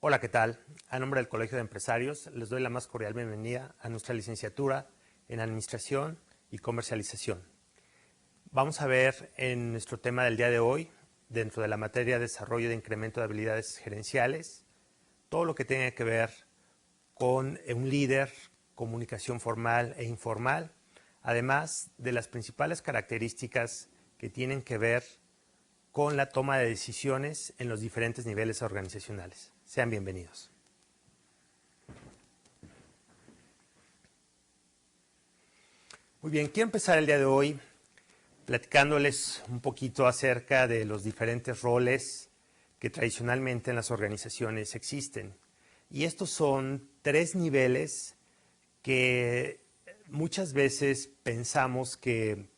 Hola, ¿qué tal? A nombre del Colegio de Empresarios, les doy la más cordial bienvenida a nuestra licenciatura en Administración y Comercialización. Vamos a ver en nuestro tema del día de hoy, dentro de la materia de desarrollo de incremento de habilidades gerenciales, todo lo que tenga que ver con un líder, comunicación formal e informal, además de las principales características que tienen que ver con la toma de decisiones en los diferentes niveles organizacionales. Sean bienvenidos. Muy bien, quiero empezar el día de hoy platicándoles un poquito acerca de los diferentes roles que tradicionalmente en las organizaciones existen. Y estos son 3 niveles que muchas veces pensamos que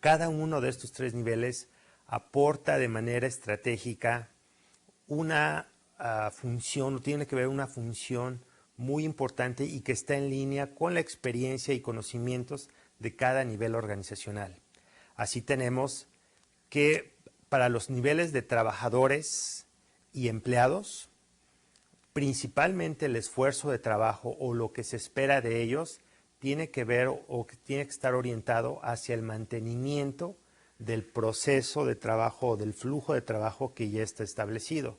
cada uno de estos 3 niveles aporta de manera estratégica una función, tiene que ver una función muy importante y que está en línea con la experiencia y conocimientos de cada nivel organizacional. Así tenemos que para los niveles de trabajadores y empleados, principalmente el esfuerzo de trabajo o lo que se espera de ellos tiene que ver o tiene que estar orientado hacia el mantenimiento del proceso de trabajo o del flujo de trabajo que ya está establecido.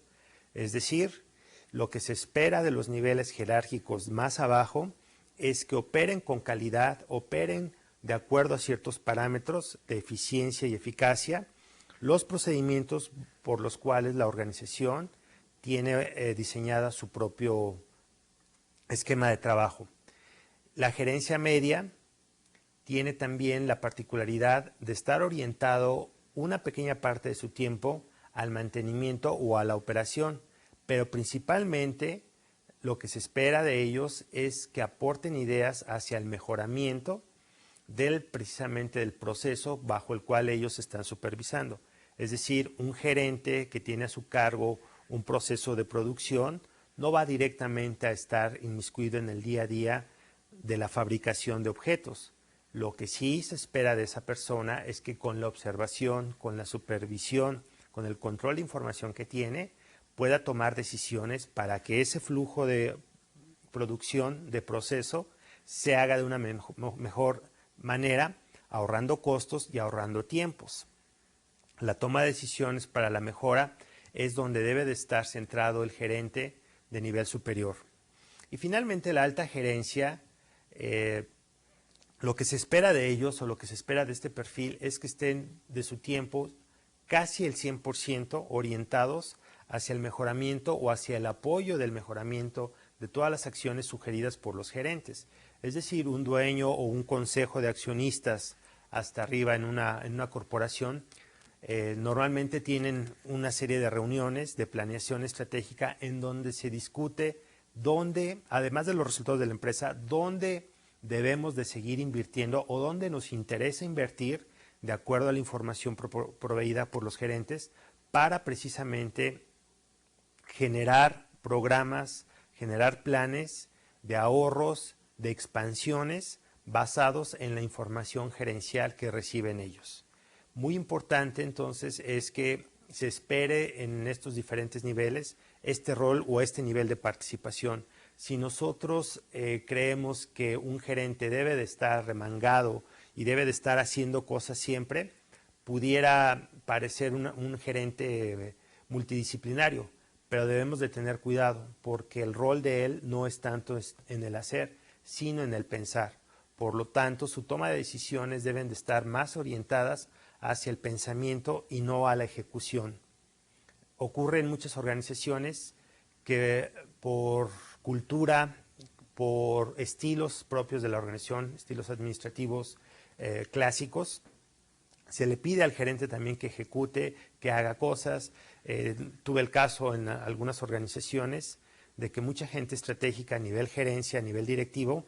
Es decir, lo que se espera de los niveles jerárquicos más abajo es que operen con calidad, operen de acuerdo a ciertos parámetros de eficiencia y eficacia, los procedimientos por los cuales la organización tiene diseñada su propio esquema de trabajo. La gerencia media tiene también la particularidad de estar orientado una pequeña parte de su tiempo al mantenimiento o a la operación, pero principalmente lo que se espera de ellos es que aporten ideas hacia el mejoramiento precisamente del proceso bajo el cual ellos están supervisando. Es decir, un gerente que tiene a su cargo un proceso de producción no va directamente a estar inmiscuido en el día a día de la fabricación de objetos. Lo que sí se espera de esa persona es que con la observación, con la supervisión, con el control de información que tiene, pueda tomar decisiones para que ese flujo de producción, de proceso, se haga de una mejor manera, ahorrando costos y ahorrando tiempos. La toma de decisiones para la mejora es donde debe de estar centrado el gerente de nivel superior. Y finalmente la alta gerencia, lo que se espera de ellos o lo que se espera de este perfil es que estén de su tiempo casi el 100% orientados hacia el mejoramiento o hacia el apoyo del mejoramiento de todas las acciones sugeridas por los gerentes. Es decir, un dueño o un consejo de accionistas hasta arriba en una corporación normalmente tienen una serie de reuniones de planeación estratégica en donde se discute dónde, además de los resultados de la empresa, dónde debemos de seguir invirtiendo o dónde nos interesa invertir de acuerdo a la información proveída por los gerentes para precisamente generar programas, generar planes de ahorros, de expansiones basados en la información gerencial que reciben ellos. Muy importante entonces es que se espere en estos diferentes niveles este rol o este nivel de participación. Si nosotros creemos que un gerente debe de estar remangado y debe de estar haciendo cosas siempre, pudiera parecer un gerente multidisciplinario, pero debemos de tener cuidado porque el rol de él no es tanto en el hacer, sino en el pensar. Por lo tanto, su toma de decisiones deben de estar más orientadas hacia el pensamiento y no a la ejecución. Ocurre en muchas organizaciones que por cultura, por estilos propios de la organización, estilos administrativos clásicos, se le pide al gerente también que ejecute, que haga cosas. Tuve el caso en algunas organizaciones de que mucha gente estratégica a nivel gerencia, a nivel directivo,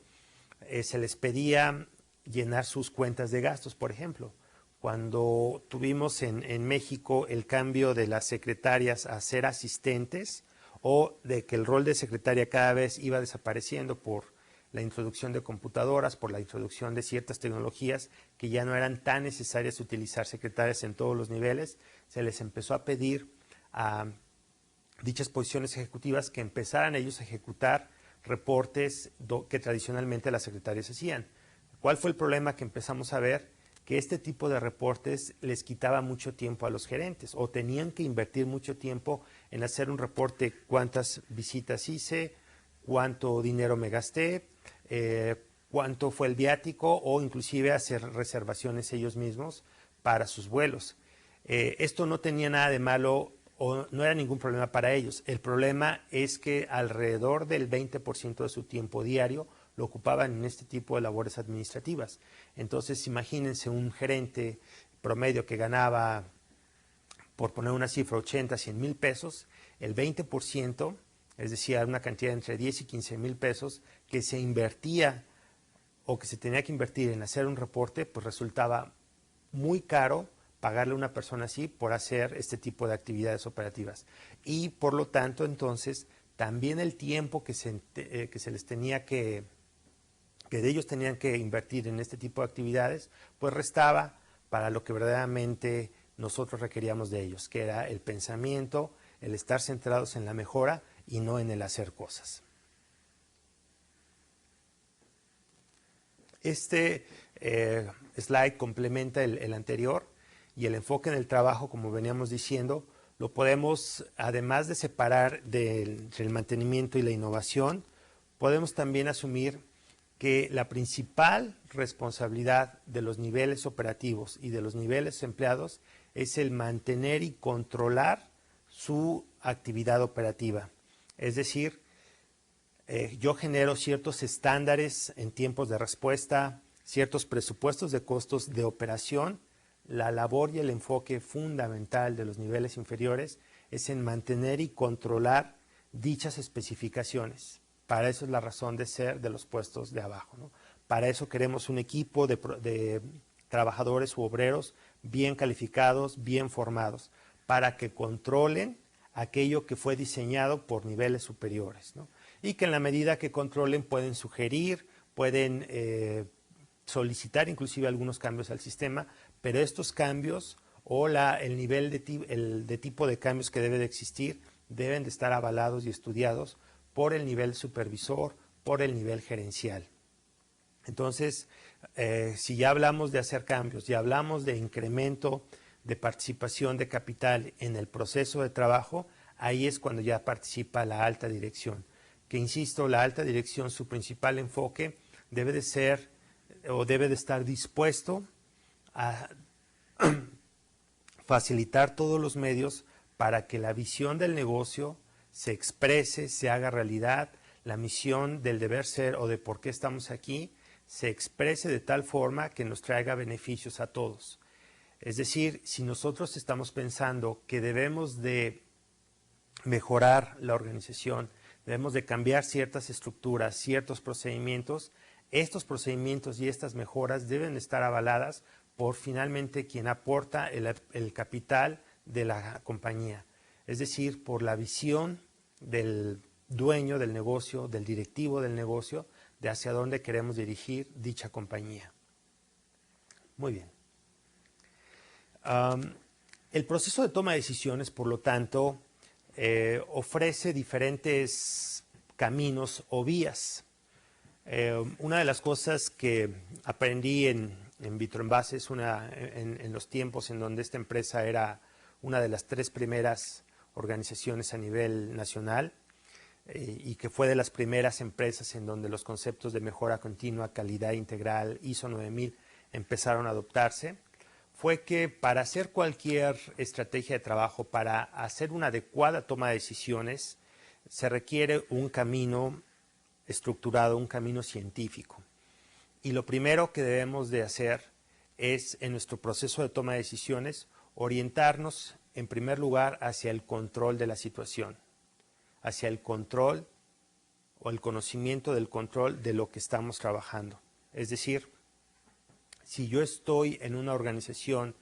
se les pedía llenar sus cuentas de gastos, por ejemplo. Cuando tuvimos en México el cambio de las secretarias a ser asistentes o de que el rol de secretaria cada vez iba desapareciendo por la introducción de computadoras, por la introducción de ciertas tecnologías que ya no eran tan necesarias utilizar secretarias en todos los niveles, se les empezó a pedir a dichas posiciones ejecutivas que empezaran ellos a ejecutar reportes que tradicionalmente las secretarias hacían. ¿Cuál fue el problema que empezamos a ver? Que este tipo de reportes les quitaba mucho tiempo a los gerentes o tenían que invertir mucho tiempo en hacer un reporte: cuántas visitas hice, cuánto dinero me gasté, cuánto fue el viático, o inclusive hacer reservaciones ellos mismos para sus vuelos. Esto no tenía nada de malo o no era ningún problema para ellos. El problema es que alrededor del 20% de su tiempo diario lo ocupaban en este tipo de labores administrativas. Entonces, imagínense un gerente promedio que ganaba, por poner una cifra, 80, 100 mil pesos, el 20%, es decir, una cantidad entre 10 y 15 mil pesos que se invertía o que se tenía que invertir en hacer un reporte, pues resultaba muy caro pagarle a una persona así por hacer este tipo de actividades operativas. Y por lo tanto, entonces, también el tiempo que se les tenía que de ellos tenían que invertir en este tipo de actividades, pues restaba para lo que verdaderamente nosotros requeríamos de ellos, que era el pensamiento, el estar centrados en la mejora y no en el hacer cosas. Este slide complementa el anterior, y el enfoque en el trabajo, como veníamos diciendo, lo podemos, además de separar del mantenimiento y la innovación, podemos también asumir que la principal responsabilidad de los niveles operativos y de los niveles empleados es el mantener y controlar su actividad operativa. Es decir, yo genero ciertos estándares en tiempos de respuesta, ciertos presupuestos de costos de operación. La labor y el enfoque fundamental de los niveles inferiores es en mantener y controlar dichas especificaciones. Para eso es la razón de ser de los puestos de abajo, ¿no? Para eso queremos un equipo de trabajadores u obreros bien calificados, bien formados, para que controlen aquello que fue diseñado por niveles superiores, ¿no? Y que en la medida que controlen pueden sugerir, pueden solicitar inclusive algunos cambios al sistema, pero estos cambios o el nivel de tipo de cambios que debe de existir deben de estar avalados y estudiados por el nivel supervisor, por el nivel gerencial. Entonces, si ya hablamos de hacer cambios, ya hablamos de incremento de participación de capital en el proceso de trabajo, ahí es cuando ya participa la alta dirección. Que insisto, la alta dirección, su principal enfoque debe de ser o debe de estar dispuesto a facilitar todos los medios para que la visión del negocio se exprese, se haga realidad, la misión del deber ser o de por qué estamos aquí se exprese de tal forma que nos traiga beneficios a todos. Es decir, si nosotros estamos pensando que debemos de mejorar la organización, debemos de cambiar ciertas estructuras, ciertos procedimientos, estos procedimientos y estas mejoras deben estar avaladas por finalmente quien aporta el capital de la compañía. Es decir, por la visión del dueño del negocio, del directivo del negocio, de hacia dónde queremos dirigir dicha compañía. Muy bien. El proceso de toma de decisiones, por lo tanto, ofrece diferentes caminos o vías. Una de las cosas que aprendí en Vitroenvase en los tiempos en donde esta empresa era una de las 3 primeras organizaciones a nivel nacional y que fue de las primeras empresas en donde los conceptos de mejora continua, calidad integral, ISO 9000 empezaron a adoptarse, fue que para hacer cualquier estrategia de trabajo, para hacer una adecuada toma de decisiones, se requiere un camino estructurado, un camino científico. Y lo primero que debemos de hacer es, en nuestro proceso de toma de decisiones, orientarnos en primer lugar hacia el control de la situación, hacia el control o el conocimiento del control de lo que estamos trabajando. Es decir, si yo estoy en una organización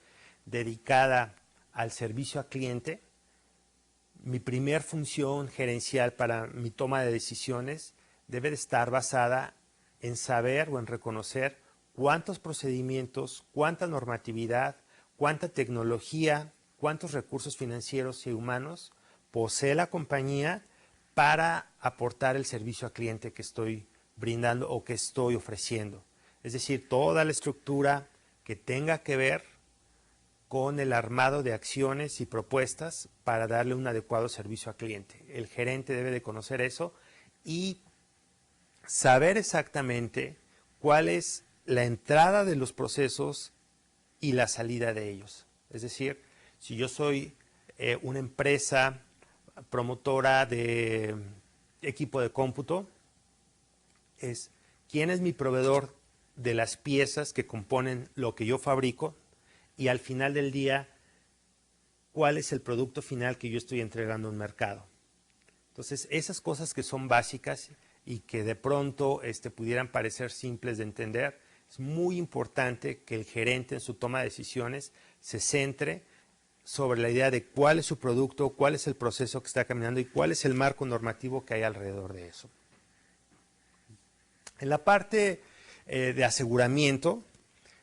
dedicada al servicio al cliente, mi primer función gerencial para mi toma de decisiones debe de estar basada en saber o en reconocer cuántos procedimientos, cuánta normatividad, cuánta tecnología, cuántos recursos financieros y humanos posee la compañía para aportar el servicio al cliente que estoy brindando o que estoy ofreciendo. Es decir, toda la estructura que tenga que ver con el armado de acciones y propuestas para darle un adecuado servicio al cliente. El gerente debe de conocer eso y saber exactamente cuál es la entrada de los procesos y la salida de ellos. Es decir, si yo soy una empresa promotora de equipo de cómputo, es quién es mi proveedor de las piezas que componen lo que yo fabrico y al final del día, cuál es el producto final que yo estoy entregando a un mercado. Entonces, esas cosas que son básicas y que de pronto pudieran parecer simples de entender, es muy importante que el gerente en su toma de decisiones se centre sobre la idea de cuál es su producto, cuál es el proceso que está caminando y cuál es el marco normativo que hay alrededor de eso. En la parte de aseguramiento,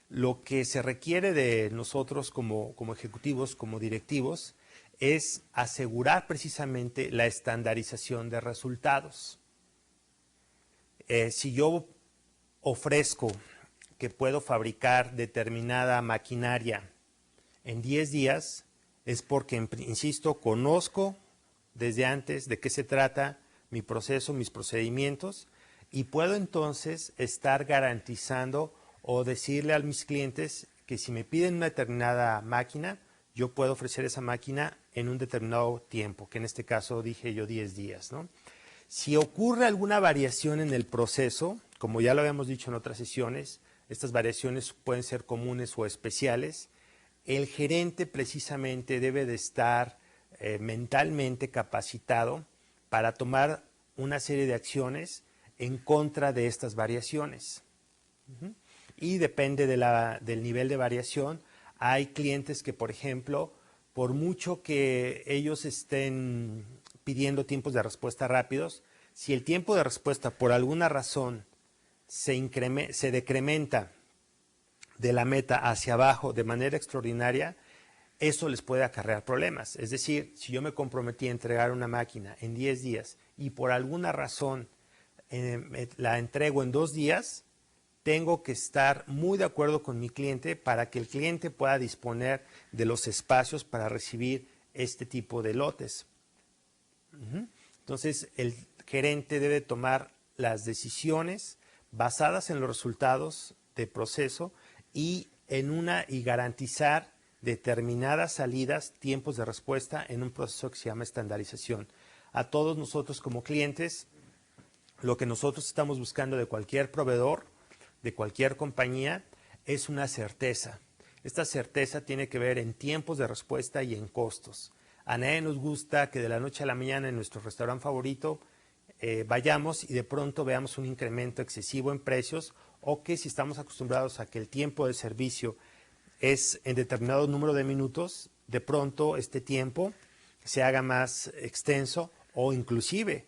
lo que se requiere de nosotros como ejecutivos, como directivos, es asegurar precisamente la estandarización de resultados. Si yo ofrezco que puedo fabricar determinada maquinaria en 10 días, es porque, insisto, conozco desde antes de qué se trata mi proceso, mis procedimientos, y puedo entonces estar garantizando o decirle a mis clientes que si me piden una determinada máquina, yo puedo ofrecer esa máquina en un determinado tiempo, que en este caso dije yo 10 días, ¿no? Si ocurre alguna variación en el proceso, como ya lo habíamos dicho en otras sesiones, estas variaciones pueden ser comunes o especiales, el gerente precisamente debe de estar mentalmente capacitado para tomar una serie de acciones en contra de estas variaciones. Y depende del nivel de variación. Hay clientes que, por ejemplo, por mucho que ellos estén pidiendo tiempos de respuesta rápidos, si el tiempo de respuesta por alguna razón se decrementa de la meta hacia abajo de manera extraordinaria, eso les puede acarrear problemas. Es decir, si yo me comprometí a entregar una máquina en 10 días y por alguna razón la entrego en 2 días, tengo que estar muy de acuerdo con mi cliente para que el cliente pueda disponer de los espacios para recibir este tipo de lotes. Entonces, el gerente debe tomar las decisiones basadas en los resultados de proceso y garantizar determinadas salidas, tiempos de respuesta en un proceso que se llama estandarización. A todos nosotros como clientes, lo que nosotros estamos buscando de cualquier proveedor, de cualquier compañía, es una certeza. Esta certeza tiene que ver en tiempos de respuesta y en costos. A nadie nos gusta que de la noche a la mañana en nuestro restaurante favorito vayamos y de pronto veamos un incremento excesivo en precios, o que si estamos acostumbrados a que el tiempo de servicio es en determinado número de minutos, de pronto este tiempo se haga más extenso o inclusive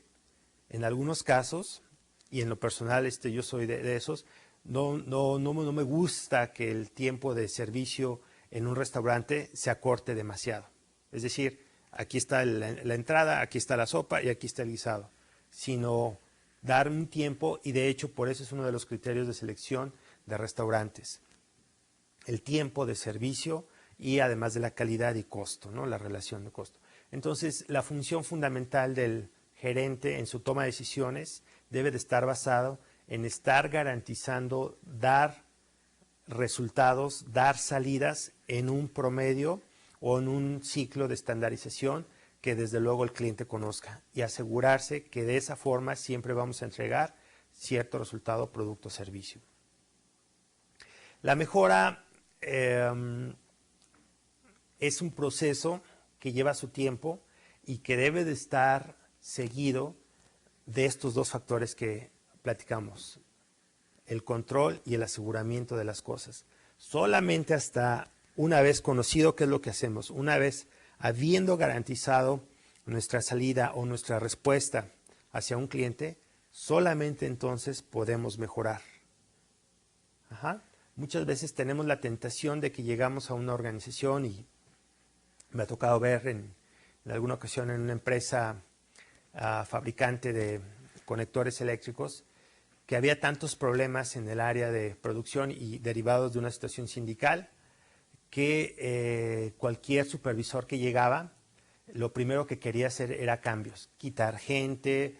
en algunos casos, y en lo personal yo soy de esos, no me gusta que el tiempo de servicio en un restaurante se acorte demasiado. Es decir, aquí está la entrada, aquí está la sopa y aquí está el guisado, sino dar un tiempo, y de hecho por eso es uno de los criterios de selección de restaurantes. El tiempo de servicio y además de la calidad y costo, ¿no? La relación de costo. Entonces, la función fundamental del gerente en su toma de decisiones debe de estar basado en estar garantizando dar resultados, dar salidas en un promedio o en un ciclo de estandarización que desde luego el cliente conozca, y asegurarse que de esa forma siempre vamos a entregar cierto resultado, producto o servicio. La mejora es un proceso que lleva su tiempo y que debe de estar seguido de estos dos factores que platicamos, el control y el aseguramiento de las cosas. Solamente hasta una vez conocido qué es lo que hacemos, una vez habiendo garantizado nuestra salida o nuestra respuesta hacia un cliente, solamente entonces podemos mejorar. Muchas veces tenemos la tentación de que llegamos a una organización, y me ha tocado ver en en alguna ocasión en una empresa fabricante de conectores eléctricos, que había tantos problemas en el área de producción y derivados de una situación sindical, que cualquier supervisor que llegaba, lo primero que quería hacer era cambios, quitar gente,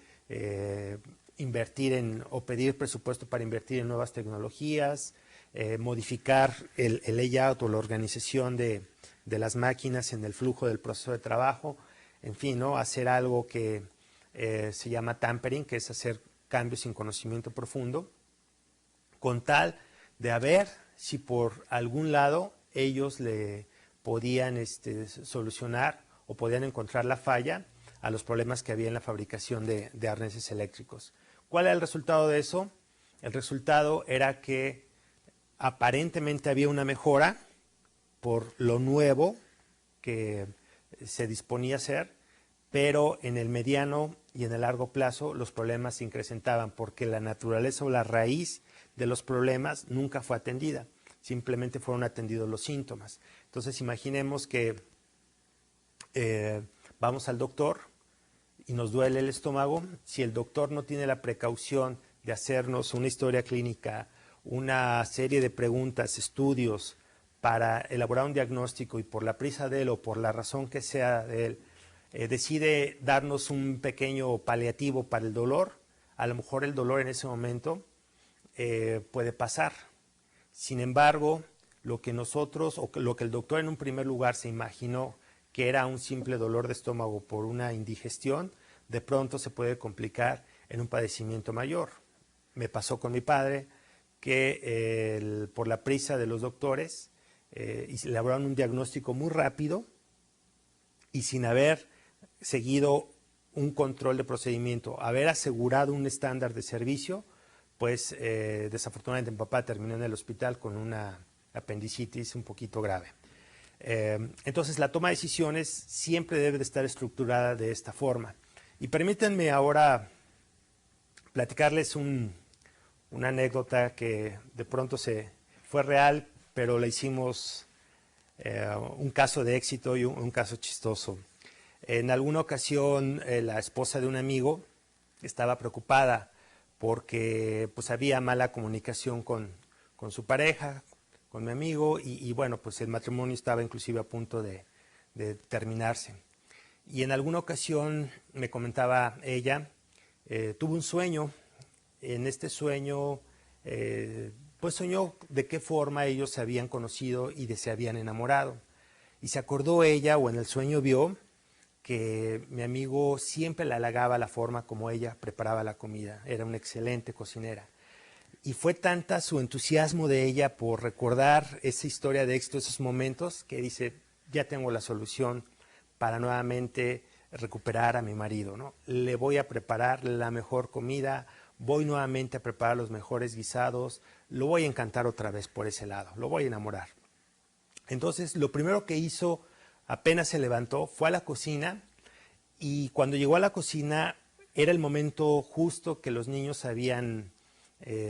invertir o pedir presupuesto para invertir en nuevas tecnologías, modificar el layout o la organización de las máquinas en el flujo del proceso de trabajo, en fin, ¿no? Hacer algo que se llama tampering, que es hacer cambios sin conocimiento profundo, con tal de ver si por algún lado ellos le podían solucionar o podían encontrar la falla a los problemas que había en la fabricación de arneses eléctricos. ¿Cuál era el resultado de eso? El resultado era que aparentemente había una mejora por lo nuevo que se disponía a hacer, pero en el mediano y en el largo plazo los problemas se incrementaban porque la naturaleza o la raíz de los problemas nunca fue atendida, simplemente fueron atendidos los síntomas. Entonces imaginemos que vamos al doctor y nos duele el estómago. Si el doctor no tiene la precaución de hacernos una historia clínica, una serie de preguntas, estudios para elaborar un diagnóstico, y por la prisa de él o por la razón que sea de él, decide darnos un pequeño paliativo para el dolor, a lo mejor el dolor en ese momento puede pasar. Sin embargo, lo que nosotros, o lo que el doctor en un primer lugar se imaginó que era un simple dolor de estómago por una indigestión, de pronto se puede complicar en un padecimiento mayor. Me pasó con mi padre que por la prisa de los doctores elaboraron un diagnóstico muy rápido y sin haber seguido un control de procedimiento, haber asegurado un estándar de servicio, pues desafortunadamente mi papá terminó en el hospital con una apendicitis un poquito grave. Entonces la toma de decisiones siempre debe de estar estructurada de esta forma. Y permítanme ahora platicarles una anécdota que de pronto fue real, pero la hicimos un caso de éxito y un caso chistoso. En alguna ocasión la esposa de un amigo estaba preocupada porque pues había mala comunicación con su pareja, con mi amigo, y bueno, pues el matrimonio estaba inclusive a punto de terminarse. Y en alguna ocasión me comentaba ella, tuvo un sueño. En este sueño pues soñó de qué forma ellos se habían conocido y se habían enamorado. Y se acordó ella, o en el sueño vio, que mi amigo siempre le halagaba la forma como ella preparaba la comida. Era una excelente cocinera. Y fue tanta su entusiasmo de ella por recordar esa historia de éxito, esos momentos, que dice, ya tengo la solución para nuevamente recuperar a mi marido, ¿no? Le voy a preparar la mejor comida, voy nuevamente a preparar los mejores guisados, lo voy a encantar otra vez por ese lado, lo voy a enamorar. Entonces, lo primero que hizo, apenas se levantó, fue a la cocina, y cuando llegó a la cocina era el momento justo que los niños habían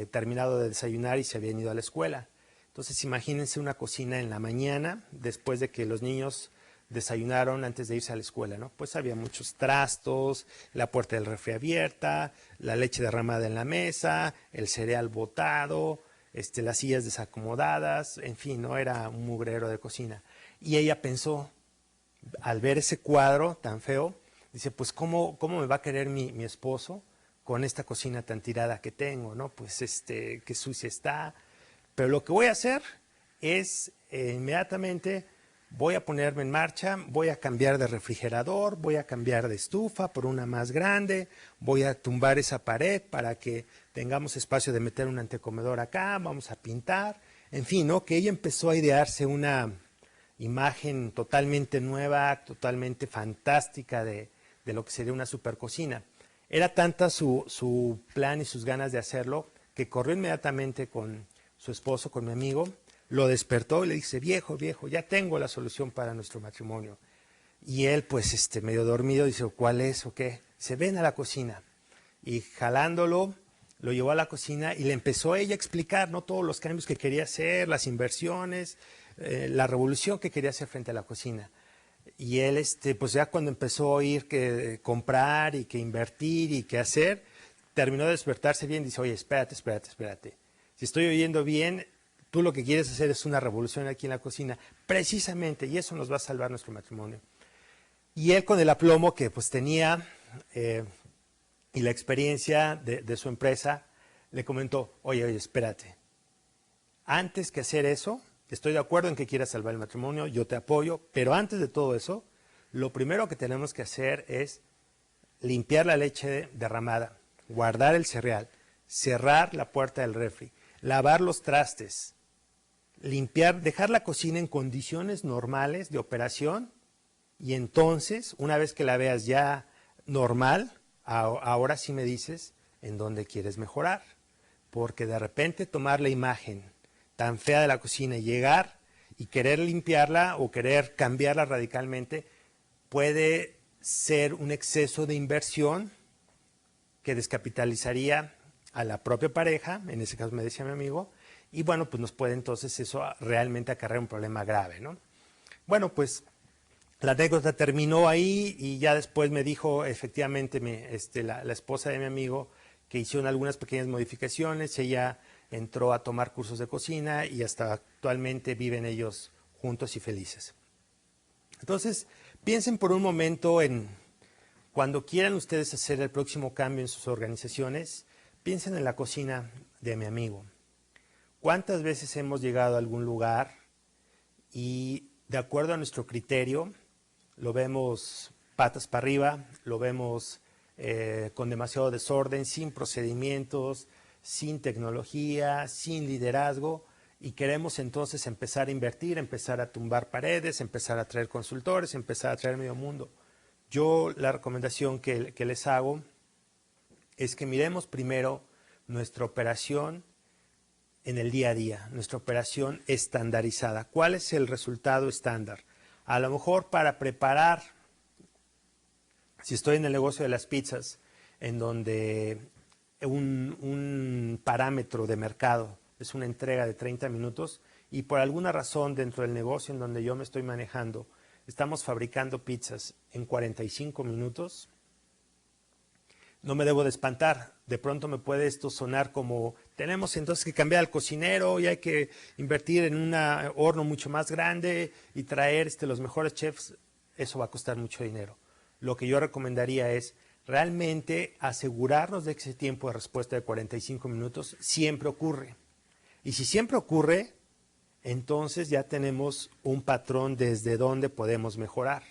terminado de desayunar y se habían ido a la escuela. Entonces imagínense una cocina en la mañana, después de que los niños desayunaron antes de irse a la escuela, ¿no? Pues había muchos trastos, la puerta del refri abierta, la leche derramada en la mesa, el cereal botado, las sillas desacomodadas, en fin, ¿no? Era un mugrero de cocina. Y ella pensó, al ver ese cuadro tan feo, dice, pues ¿cómo me va a querer mi esposo con esta cocina tan tirada que tengo, ¿no? Pues qué sucia está. Pero lo que voy a hacer es inmediatamente voy a ponerme en marcha, voy a cambiar de refrigerador, voy a cambiar de estufa por una más grande, voy a tumbar esa pared para que tengamos espacio de meter un antecomedor acá, vamos a pintar, en fin, ¿no? Que ella empezó a idearse una imagen totalmente nueva, totalmente fantástica de lo que sería una supercocina. Era tanta su plan y sus ganas de hacerlo que corrió inmediatamente con su esposo, con mi amigo, lo despertó y le dice, viejo, ya tengo la solución para nuestro matrimonio. Y él, pues, medio dormido, dice, ¿cuál es o qué? Se ven a la cocina. Y jalándolo, lo llevó a la cocina y le empezó ella a explicar, ¿no? Todos los cambios que quería hacer, las inversiones, la revolución que quería hacer frente a la cocina. Y él, pues ya cuando empezó a oír que comprar y que invertir y que hacer, terminó de despertarse bien y dice, oye, espérate. Si estoy oyendo bien, tú lo que quieres hacer es una revolución aquí en la cocina, precisamente, y eso nos va a salvar nuestro matrimonio. Y él con el aplomo que pues tenía y la experiencia de su empresa, le comentó, oye, espérate, antes que hacer eso, estoy de acuerdo en que quieras salvar el matrimonio, yo te apoyo, pero antes de todo eso, lo primero que tenemos que hacer es limpiar la leche derramada, guardar el cereal, cerrar la puerta del refri, lavar los trastes, limpiar, dejar la cocina en condiciones normales de operación y entonces, una vez que la veas ya normal, ahora sí me dices en dónde quieres mejorar. Porque de repente tomar la imagen tan fea de la cocina y llegar y querer limpiarla o querer cambiarla radicalmente puede ser un exceso de inversión que descapitalizaría a la propia pareja, en ese caso me decía mi amigo, y bueno, pues nos puede entonces eso realmente acarrear un problema grave, ¿no? Bueno, pues la anécdota terminó ahí y ya después me dijo efectivamente la esposa de mi amigo que hicieron algunas pequeñas modificaciones, ella entró a tomar cursos de cocina y hasta actualmente viven ellos juntos y felices. Entonces, piensen por un momento en cuando quieran ustedes hacer el próximo cambio en sus organizaciones, piensen en la cocina de mi amigo. ¿Cuántas veces hemos llegado a algún lugar y de acuerdo a nuestro criterio lo vemos patas para arriba, lo vemos con demasiado desorden, sin procedimientos, sin tecnología, sin liderazgo, y queremos entonces empezar a invertir, empezar a tumbar paredes, empezar a traer consultores, empezar a traer medio mundo? Yo la recomendación que les hago es que miremos primero nuestra operación en el día a día, nuestra operación estandarizada. ¿Cuál es el resultado estándar? A lo mejor para preparar, si estoy en el negocio de las pizzas, en donde un parámetro de mercado es una entrega de 30 minutos y por alguna razón dentro del negocio en donde yo me estoy manejando, estamos fabricando pizzas en 45 minutos, no me debo de espantar. De pronto me puede esto sonar como, tenemos entonces que cambiar al cocinero y hay que invertir en un horno mucho más grande y traer los mejores chefs. Eso va a costar mucho dinero. Lo que yo recomendaría es realmente asegurarnos de que ese tiempo de respuesta de 45 minutos siempre ocurre. Y si siempre ocurre, entonces ya tenemos un patrón desde donde podemos mejorar.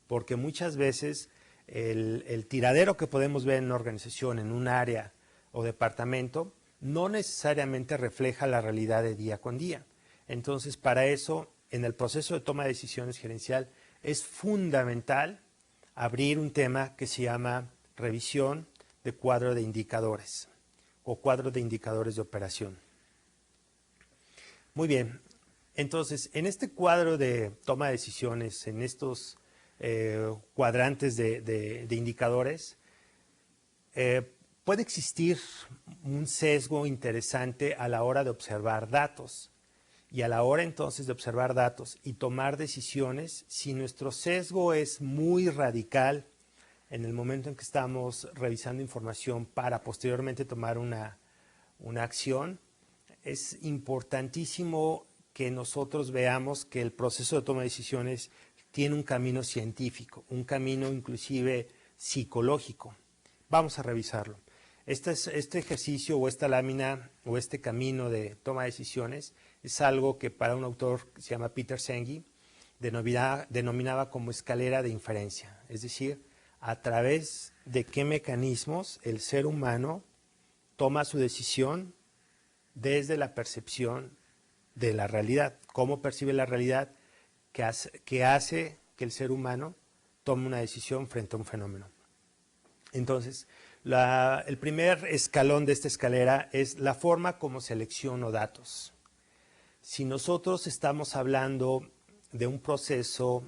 Porque muchas veces el tiradero que podemos ver en una organización, en un área o departamento, no necesariamente refleja la realidad de día con día. Entonces, para eso, en el proceso de toma de decisiones gerencial, es fundamental abrir un tema que se llama revisión de cuadro de indicadores o cuadro de indicadores de operación. Muy bien, entonces, en este cuadro de toma de decisiones, en estos cuadrantes de indicadores, puede existir un sesgo interesante a la hora de observar datos. Y a la hora entonces de observar datos y tomar decisiones, si nuestro sesgo es muy radical en el momento en que estamos revisando información para posteriormente tomar una acción, es importantísimo que nosotros veamos que el proceso de toma de decisiones tiene un camino científico, un camino inclusive psicológico. Vamos a revisarlo. Este ejercicio o esta lámina o este camino de toma de decisiones es algo que para un autor que se llama Peter Senge denominaba como escalera de inferencia, es decir, a través de qué mecanismos el ser humano toma su decisión desde la percepción de la realidad, cómo percibe la realidad que hace que el ser humano tome una decisión frente a un fenómeno. Entonces, el primer escalón de esta escalera es la forma como selecciono datos. Si nosotros estamos hablando de un proceso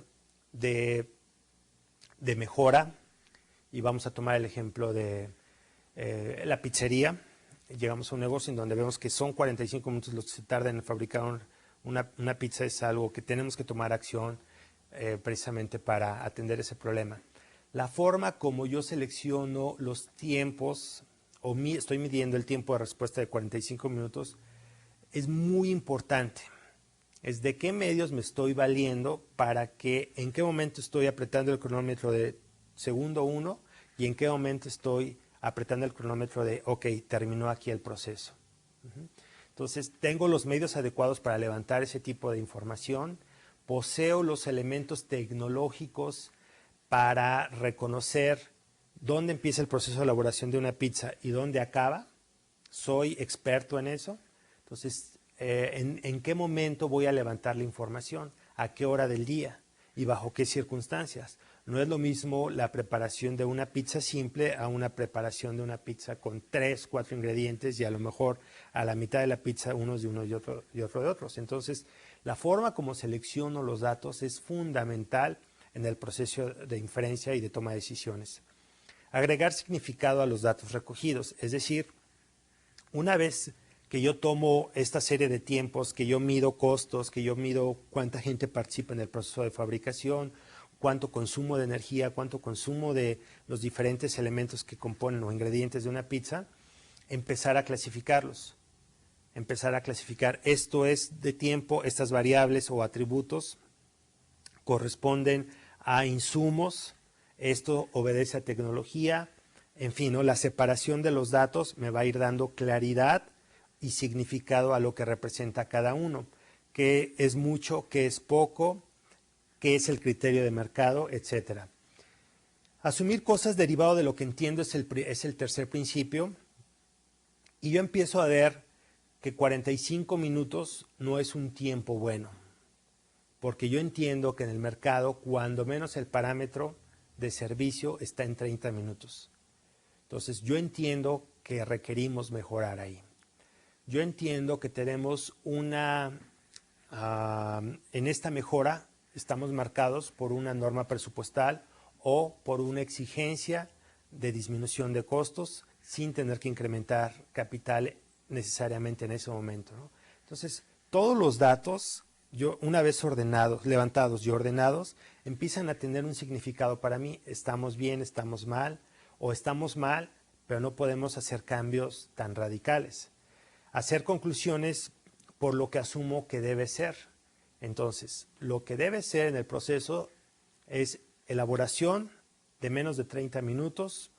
de mejora, y vamos a tomar el ejemplo de la pizzería, llegamos a un negocio en donde vemos que son 45 minutos los que se tardan en fabricar una pizza, es algo que tenemos que tomar acción, precisamente para atender ese problema. La forma como yo selecciono los tiempos, estoy midiendo el tiempo de respuesta de 45 minutos, es muy importante. Es de qué medios me estoy valiendo en qué momento estoy apretando el cronómetro de segundo 1 y en qué momento estoy apretando el cronómetro de, ok, terminó aquí el proceso. Entonces, tengo los medios adecuados para levantar ese tipo de información, poseo los elementos tecnológicos para reconocer dónde empieza el proceso de elaboración de una pizza y dónde acaba, soy experto en eso. Entonces, en qué momento voy a levantar la información, a qué hora del día y bajo qué circunstancias. No es lo mismo la preparación de una pizza simple a una preparación de una pizza con 3, 4 ingredientes y a lo mejor a la mitad de la pizza unos de unos y otro de otros. Entonces, la forma como selecciono los datos es fundamental en el proceso de inferencia y de toma de decisiones. Agregar significado a los datos recogidos, es decir, una vez que yo tomo esta serie de tiempos, que yo mido costos, que yo mido cuánta gente participa en el proceso de fabricación, cuánto consumo de energía, cuánto consumo de los diferentes elementos que componen o ingredientes de una pizza, empezar a clasificarlos. Empezar a clasificar, esto es de tiempo, estas variables o atributos corresponden a insumos, esto obedece a tecnología, en fin, ¿no? La separación de los datos me va a ir dando claridad y significado a lo que representa cada uno, qué es mucho, qué es poco, qué es el criterio de mercado, etcétera. Asumir cosas derivado de lo que entiendo es el tercer principio, y yo empiezo a ver que 45 minutos no es un tiempo bueno, porque yo entiendo que en el mercado, cuando menos el parámetro de servicio está en 30 minutos. Entonces, yo entiendo que requerimos mejorar ahí. Yo entiendo que tenemos en esta mejora estamos marcados por una norma presupuestal o por una exigencia de disminución de costos sin tener que incrementar capital necesariamente en ese momento, ¿no? Entonces, todos los datos, una vez ordenados, levantados y ordenados, empiezan a tener un significado para mí. Estamos bien, estamos mal, o estamos mal, pero no podemos hacer cambios tan radicales. Hacer conclusiones por lo que asumo que debe ser. Entonces, lo que debe ser en el proceso es elaboración de menos de 30 minutos,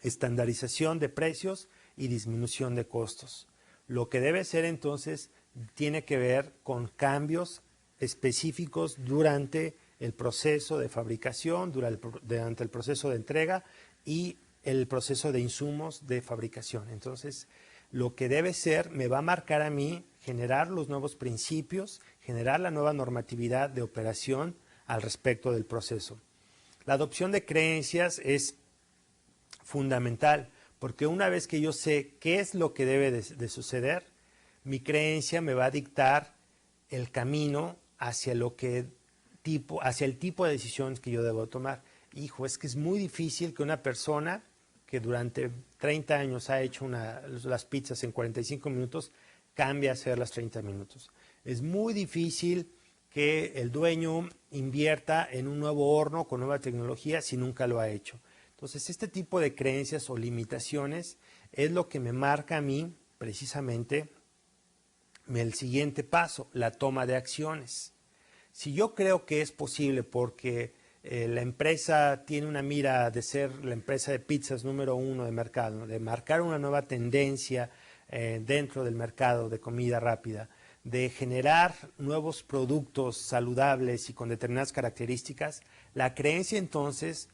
estandarización de precios y disminución de costos. Lo que debe ser entonces tiene que ver con cambios específicos durante el proceso de fabricación, durante el proceso de entrega y el proceso de insumos de fabricación. Entonces, lo que debe ser me va a marcar a mí generar los nuevos principios, generar la nueva normatividad de operación al respecto del proceso. La adopción de creencias es fundamental, porque una vez que yo sé qué es lo que debe de suceder, mi creencia me va a dictar el camino hacia hacia el tipo de decisiones que yo debo tomar. Hijo, es que es muy difícil que una persona que durante 30 años ha hecho las pizzas en 45 minutos cambie a hacerlas 30 minutos. Es muy difícil que el dueño invierta en un nuevo horno con nueva tecnología si nunca lo ha hecho. Entonces, este tipo de creencias o limitaciones es lo que me marca a mí, precisamente, el siguiente paso, la toma de acciones. Si yo creo que es posible porque la empresa tiene una mira de ser la empresa de pizzas número 1 de mercado, ¿no? De marcar una nueva tendencia dentro del mercado de comida rápida, de generar nuevos productos saludables y con determinadas características, la creencia entonces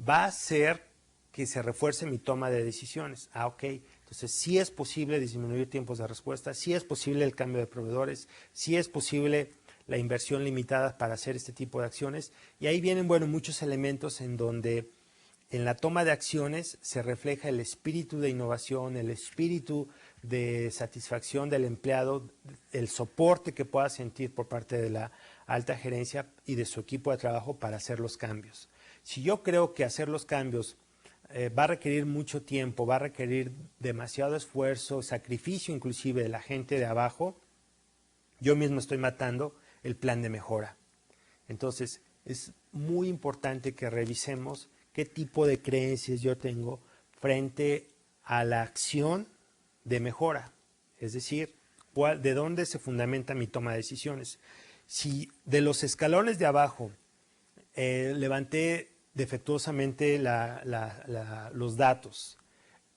va a hacer que se refuerce mi toma de decisiones. Ok, entonces sí es posible disminuir tiempos de respuesta, sí es posible el cambio de proveedores, sí es posible la inversión limitada para hacer este tipo de acciones. Y ahí vienen, bueno, muchos elementos en donde en la toma de acciones se refleja el espíritu de innovación, el espíritu de satisfacción del empleado, el soporte que pueda sentir por parte de la alta gerencia y de su equipo de trabajo para hacer los cambios. Si yo creo que hacer los cambios va a requerir mucho tiempo, va a requerir demasiado esfuerzo, sacrificio inclusive de la gente de abajo, yo mismo estoy matando el plan de mejora. Entonces, es muy importante que revisemos qué tipo de creencias yo tengo frente a la acción de mejora. Es decir, de dónde se fundamenta mi toma de decisiones. Si de los escalones de abajo levanté defectuosamente los datos,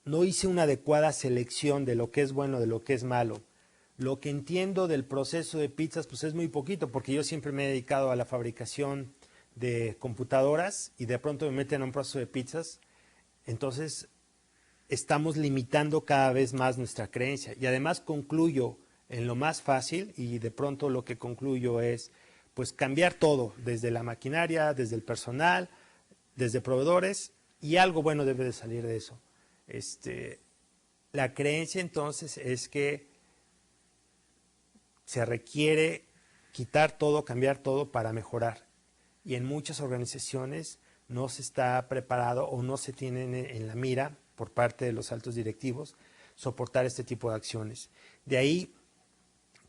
no hice una adecuada selección de lo que es bueno, de lo que es malo, lo que entiendo del proceso de pizzas pues es muy poquito, porque yo siempre me he dedicado a la fabricación de computadoras y de pronto me meten a un proceso de pizzas, entonces estamos limitando cada vez más nuestra creencia. Y además concluyo en lo más fácil, y de pronto lo que concluyo es pues cambiar todo, desde la maquinaria, desde el personal, desde proveedores, y algo bueno debe de salir de eso. La creencia entonces es que se requiere quitar todo, cambiar todo para mejorar. Y en muchas organizaciones no se está preparado o no se tienen en la mira por parte de los altos directivos soportar este tipo de acciones. De ahí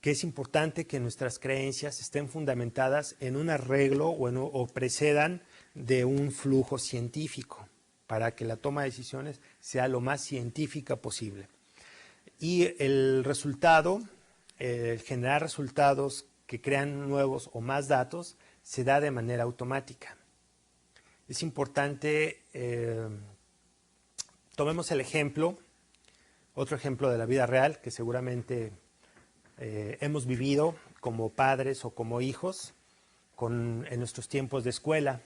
que es importante que nuestras creencias estén fundamentadas en un arreglo o precedan de un flujo científico para que la toma de decisiones sea lo más científica posible. Y el resultado, generar resultados que crean nuevos o más datos, se da de manera automática. Es importante, tomemos el ejemplo, otro ejemplo de la vida real que seguramente hemos vivido como padres o como hijos en nuestros tiempos de escuela.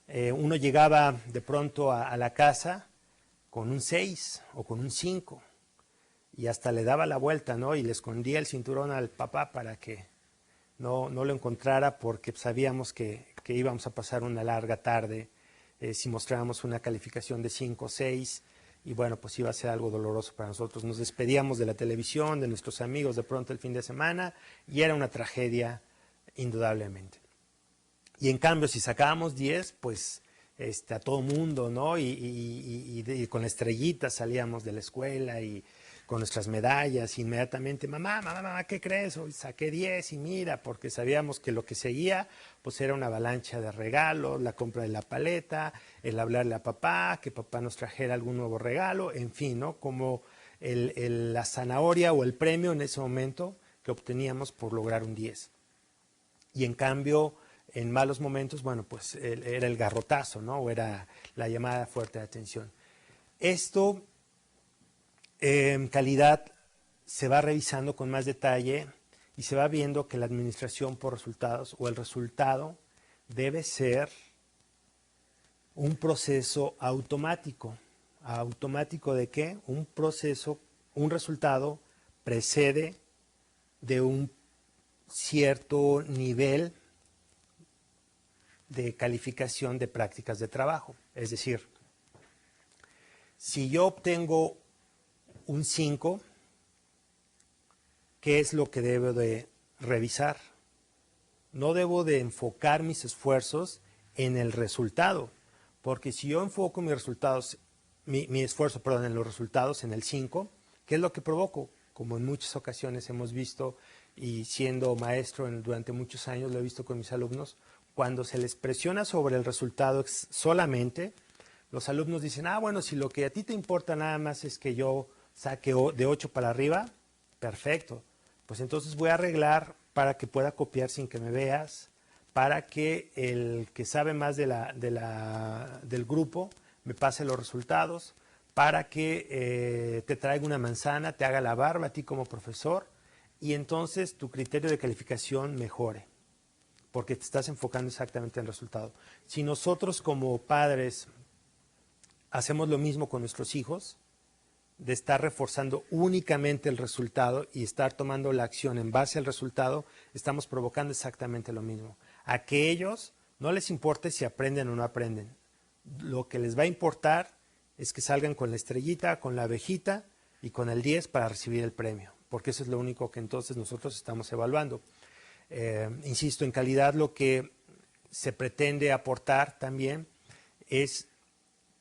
Uno llegaba de pronto a la casa con un 6 o con un 5 y hasta le daba la vuelta, ¿no? Y le escondía el cinturón al papá para que no lo encontrara, porque sabíamos que íbamos a pasar una larga tarde si mostrábamos una calificación de 5 o 6, y bueno, pues iba a ser algo doloroso para nosotros. Nos despedíamos de la televisión, de nuestros amigos de pronto el fin de semana, y era una tragedia indudablemente. Y en cambio, si sacábamos 10, pues a todo mundo, ¿no? Y con la estrellita salíamos de la escuela y con nuestras medallas, inmediatamente, mamá, ¿qué crees? Hoy saqué 10 y mira, porque sabíamos que lo que seguía pues era una avalancha de regalos, la compra de la paleta, el hablarle a papá, que papá nos trajera algún nuevo regalo, en fin, ¿no? Como la zanahoria o el premio en ese momento que obteníamos por lograr un 10. Y en cambio, en malos momentos, bueno, pues era el garrotazo, ¿no? O era la llamada fuerte de atención. Esto en calidad se va revisando con más detalle y se va viendo que la administración por resultados o el resultado debe ser un proceso automático. ¿Automático de qué? Un proceso, un resultado precede de un cierto nivel de calificación de prácticas de trabajo. Es decir, si yo obtengo un 5, ¿qué es lo que debo de revisar? No debo de enfocar mis esfuerzos en el resultado, porque si yo enfoco mis resultados, mi esfuerzo, perdón, en los resultados, en el 5, ¿qué es lo que provoco? Como en muchas ocasiones hemos visto, y siendo maestro durante muchos años lo he visto con mis alumnos, cuando se les presiona sobre el resultado solamente, los alumnos dicen, bueno, si lo que a ti te importa nada más es que yo saque de 8 para arriba, perfecto. Pues entonces voy a arreglar para que pueda copiar sin que me veas, para que el que sabe más del grupo me pase los resultados, para que te traiga una manzana, te haga la barba a ti como profesor, y entonces tu criterio de calificación mejore, porque te estás enfocando exactamente en el resultado. Si nosotros como padres hacemos lo mismo con nuestros hijos, de estar reforzando únicamente el resultado y estar tomando la acción en base al resultado, estamos provocando exactamente lo mismo. A que ellos no les importe si aprenden o no aprenden. Lo que les va a importar es que salgan con la estrellita, con la abejita y con el 10 para recibir el premio, porque eso es lo único que entonces nosotros estamos evaluando. Insisto, en calidad lo que se pretende aportar también es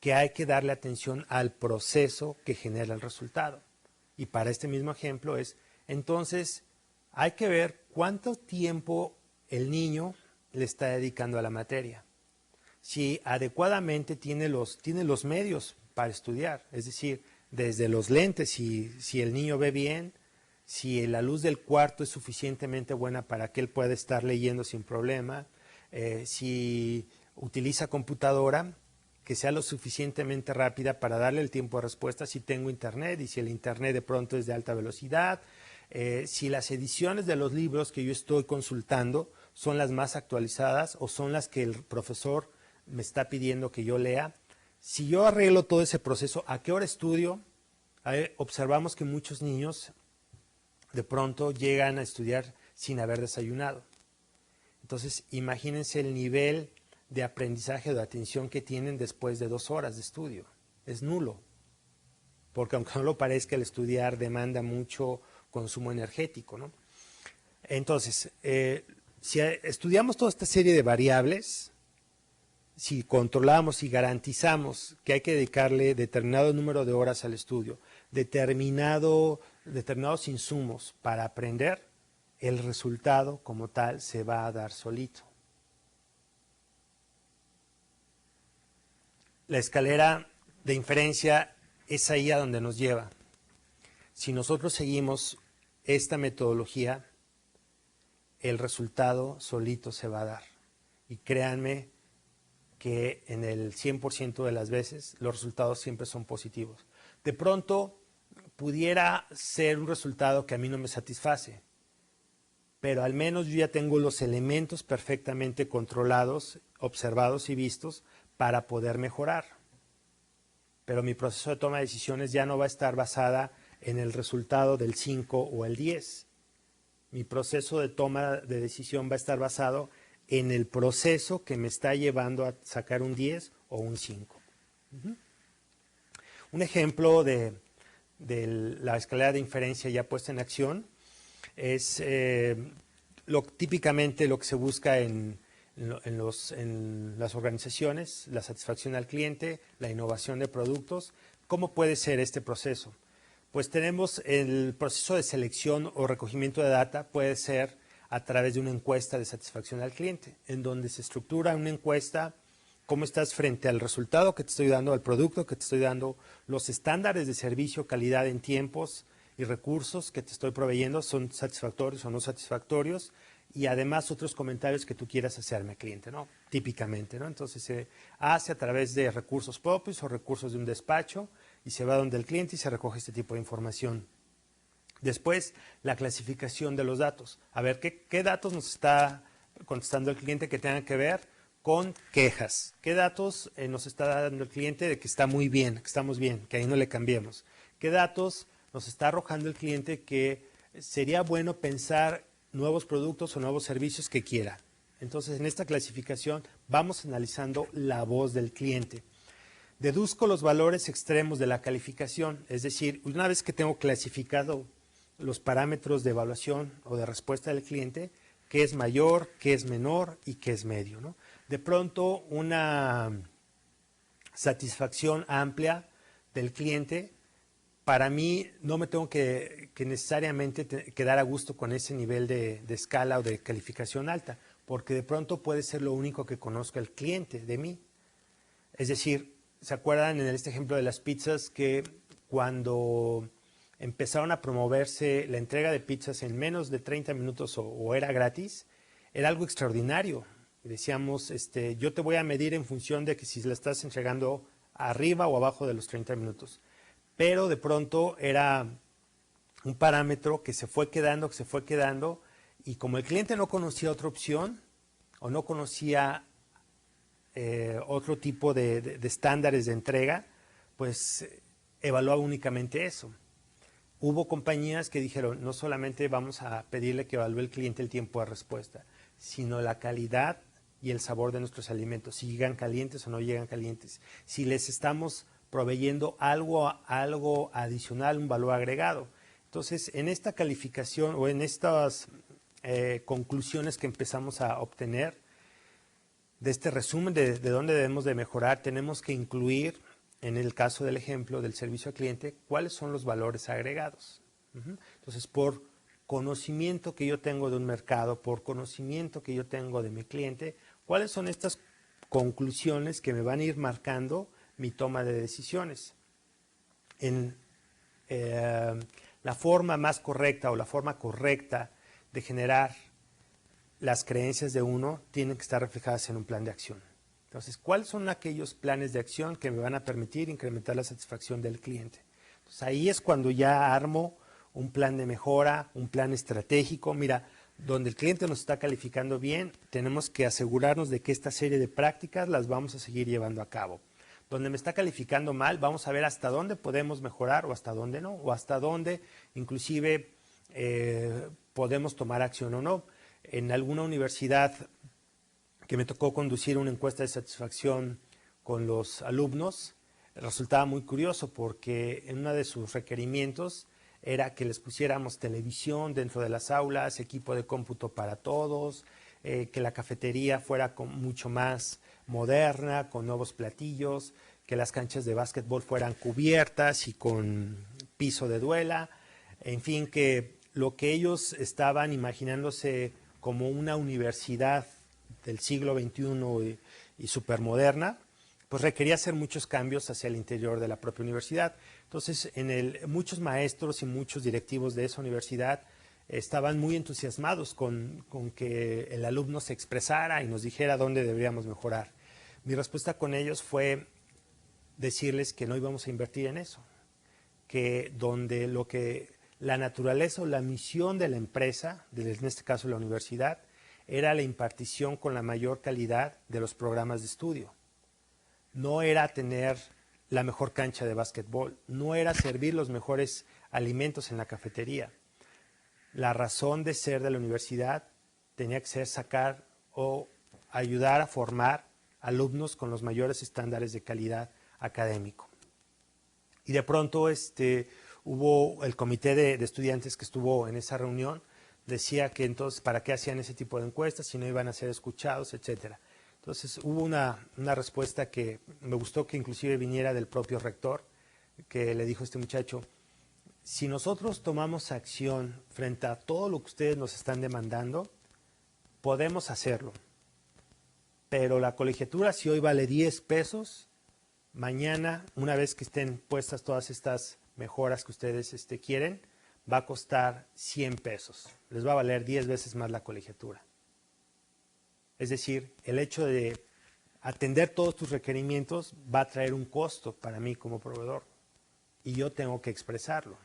que hay que darle atención al proceso que genera el resultado. Y para este mismo ejemplo entonces, hay que ver cuánto tiempo el niño le está dedicando a la materia, si adecuadamente tiene los medios para estudiar, es decir, desde los lentes, si el niño ve bien, si la luz del cuarto es suficientemente buena para que él pueda estar leyendo sin problema, si utiliza computadora, que sea lo suficientemente rápida para darle el tiempo de respuesta, si tengo internet y si el internet de pronto es de alta velocidad, si las ediciones de los libros que yo estoy consultando son las más actualizadas o son las que el profesor me está pidiendo que yo lea. Si yo arreglo todo ese proceso, ¿a qué hora estudio? Observamos que muchos niños de pronto llegan a estudiar sin haber desayunado. Entonces, imagínense el nivel de aprendizaje o de atención que tienen después de 2 horas de estudio. Es nulo, porque aunque no lo parezca, el estudiar demanda mucho consumo energético, ¿no? Entonces, si estudiamos toda esta serie de variables, si controlamos y garantizamos que hay que dedicarle determinado número de horas al estudio, determinados insumos para aprender, el resultado como tal se va a dar solito. La escalera de inferencia es ahí a donde nos lleva. Si nosotros seguimos esta metodología, el resultado solito se va a dar. Y créanme que en el 100% de las veces los resultados siempre son positivos. De pronto pudiera ser un resultado que a mí no me satisface, pero al menos yo ya tengo los elementos perfectamente controlados, observados y vistos para poder mejorar. Pero mi proceso de toma de decisiones ya no va a estar basada en el resultado del 5 o el 10. Mi proceso de toma de decisión va a estar basado en el proceso que me está llevando a sacar un 10 o un 5. Un ejemplo de la escalera de inferencia ya puesta en acción es típicamente lo que se busca en las organizaciones, la satisfacción al cliente, la innovación de productos. ¿Cómo puede ser este proceso? Pues tenemos el proceso de selección o recogimiento de data, puede ser a través de una encuesta de satisfacción al cliente, en donde se estructura una encuesta, cómo estás frente al resultado que te estoy dando, al producto que te estoy dando, los estándares de servicio, calidad en tiempos y recursos que te estoy proveyendo, son satisfactorios o no satisfactorios, y además otros comentarios que tú quieras hacerme, cliente, ¿no? Típicamente, ¿no? Entonces se hace a través de recursos propios o recursos de un despacho y se va donde el cliente y se recoge este tipo de información. Después, la clasificación de los datos. A ver, ¿qué datos nos está contestando el cliente que tengan que ver con quejas? ¿Qué datos nos está dando el cliente de que está muy bien, que estamos bien, que ahí no le cambiemos? ¿Qué datos nos está arrojando el cliente que sería bueno pensar nuevos productos o nuevos servicios que quiera? Entonces, en esta clasificación vamos analizando la voz del cliente. Deduzco los valores extremos de la calificación, es decir, una vez que tengo clasificado los parámetros de evaluación o de respuesta del cliente, qué es mayor, qué es menor y qué es medio, ¿no? De pronto, una satisfacción amplia del cliente, para mí no me tengo que necesariamente quedar a gusto con ese nivel de escala o de calificación alta, porque de pronto puede ser lo único que conozca el cliente de mí. Es decir, ¿se acuerdan en este ejemplo de las pizzas que cuando empezaron a promoverse la entrega de pizzas en menos de 30 minutos o era gratis? Era algo extraordinario. Decíamos, yo te voy a medir en función de que si la estás entregando arriba o abajo de los 30 minutos. Pero de pronto era un parámetro que se fue quedando, y como el cliente no conocía otra opción o no conocía otro tipo de estándares de entrega, pues evaluaba únicamente eso. Hubo compañías que dijeron, no solamente vamos a pedirle que evalúe el cliente el tiempo de respuesta, sino la calidad y el sabor de nuestros alimentos, si llegan calientes o no llegan calientes, si les estamos proveyendo algo adicional, un valor agregado. Entonces, en esta calificación o en estas conclusiones que empezamos a obtener de este resumen de dónde debemos de mejorar, tenemos que incluir, en el caso del ejemplo del servicio al cliente, cuáles son los valores agregados. Entonces, por conocimiento que yo tengo de un mercado, por conocimiento que yo tengo de mi cliente, cuáles son estas conclusiones que me van a ir marcando mi toma de decisiones. En la forma más correcta o la forma correcta de generar las creencias de uno tienen que estar reflejadas en un plan de acción. Entonces, ¿cuáles son aquellos planes de acción que me van a permitir incrementar la satisfacción del cliente? Entonces, ahí es cuando ya armo un plan de mejora, un plan estratégico. Mira, donde el cliente nos está calificando bien, tenemos que asegurarnos de que esta serie de prácticas las vamos a seguir llevando a cabo. Donde me está calificando mal, vamos a ver hasta dónde podemos mejorar o hasta dónde no, o hasta dónde inclusive podemos tomar acción o no. En alguna universidad que me tocó conducir una encuesta de satisfacción con los alumnos, resultaba muy curioso porque en uno de sus requerimientos era que les pusiéramos televisión dentro de las aulas, equipo de cómputo para todos, que la cafetería fuera mucho más moderna, con nuevos platillos, que las canchas de básquetbol fueran cubiertas y con piso de duela, en fin, que lo que ellos estaban imaginándose como una universidad del siglo XXI y supermoderna, pues requería hacer muchos cambios hacia el interior de la propia universidad. Entonces, muchos maestros y muchos directivos de esa universidad estaban muy entusiasmados con que el alumno se expresara y nos dijera dónde deberíamos mejorar. Mi respuesta con ellos fue decirles que no íbamos a invertir en eso, que donde la naturaleza o la misión de la empresa, en este caso la universidad, era la impartición con la mayor calidad de los programas de estudio. No era tener la mejor cancha de básquetbol, no era servir los mejores alimentos en la cafetería. La razón de ser de la universidad tenía que ser sacar o ayudar a formar alumnos con los mayores estándares de calidad académico. Y de pronto hubo el comité de estudiantes que estuvo en esa reunión, decía que entonces para qué hacían ese tipo de encuestas si no iban a ser escuchados, etcétera. Entonces hubo una respuesta que me gustó, que inclusive viniera del propio rector, que le dijo a este muchacho: si nosotros tomamos acción frente a todo lo que ustedes nos están demandando, podemos hacerlo. Pero la colegiatura, si hoy vale 10 pesos, mañana, una vez que estén puestas todas estas mejoras que ustedes quieren, va a costar 100 pesos. Les va a valer 10 veces más la colegiatura. Es decir, el hecho de atender todos tus requerimientos va a traer un costo para mí como proveedor y yo tengo que expresarlo.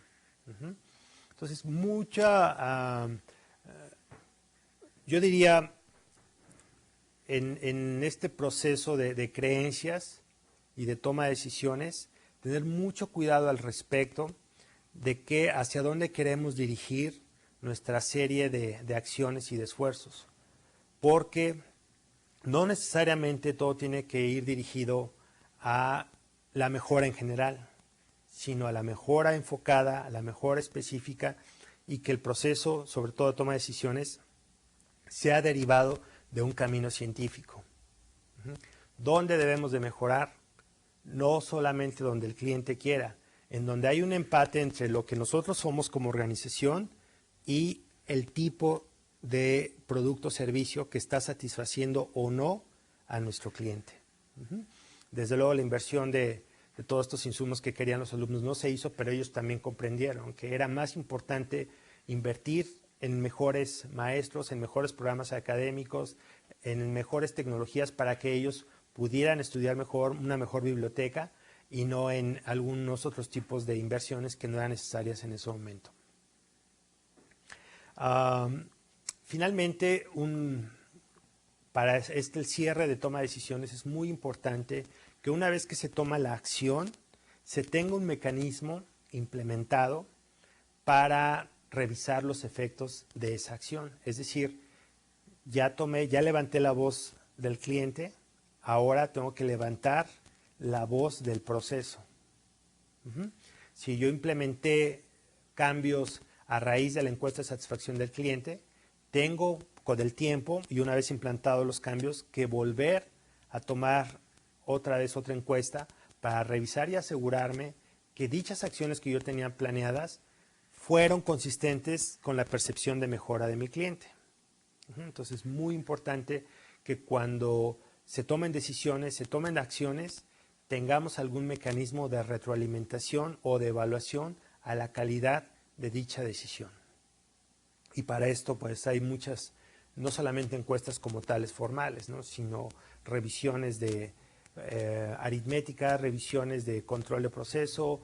Entonces, yo diría, en este proceso de creencias y de toma de decisiones, tener mucho cuidado al respecto de hacia dónde queremos dirigir nuestra serie de acciones y de esfuerzos. Porque no necesariamente todo tiene que ir dirigido a la mejora en general, sino a la mejora enfocada, a la mejora específica, y que el proceso, sobre todo de toma de decisiones, sea derivado de un camino científico. ¿Dónde debemos de mejorar? No solamente donde el cliente quiera, en donde hay un empate entre lo que nosotros somos como organización y el tipo de producto o servicio que está satisfaciendo o no a nuestro cliente. Desde luego la inversión de todos estos insumos que querían los alumnos no se hizo, pero ellos también comprendieron que era más importante invertir en mejores maestros, en mejores programas académicos, en mejores tecnologías para que ellos pudieran estudiar mejor, una mejor biblioteca, y no en algunos otros tipos de inversiones que no eran necesarias en ese momento. Finalmente, para el cierre de toma de decisiones es muy importante que una vez que se toma la acción, se tenga un mecanismo implementado para revisar los efectos de esa acción. Es decir, ya levanté la voz del cliente, ahora tengo que levantar la voz del proceso. Si yo implementé cambios a raíz de la encuesta de satisfacción del cliente, tengo con el tiempo y una vez implantados los cambios que volver a tomar otra vez otra encuesta para revisar y asegurarme que dichas acciones que yo tenía planeadas fueron consistentes con la percepción de mejora de mi cliente. Entonces es muy importante que cuando se tomen decisiones, se tomen acciones, tengamos algún mecanismo de retroalimentación o de evaluación a la calidad de dicha decisión. Y para esto pues hay muchas, no solamente encuestas como tales formales, ¿no?, sino revisiones de aritmética, revisiones de control de proceso,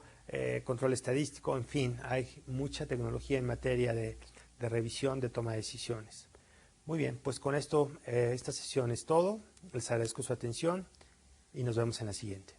control estadístico, en fin, hay mucha tecnología en materia de revisión de toma de decisiones. Muy bien, pues con esto, esta sesión es todo. Les agradezco su atención y nos vemos en la siguiente.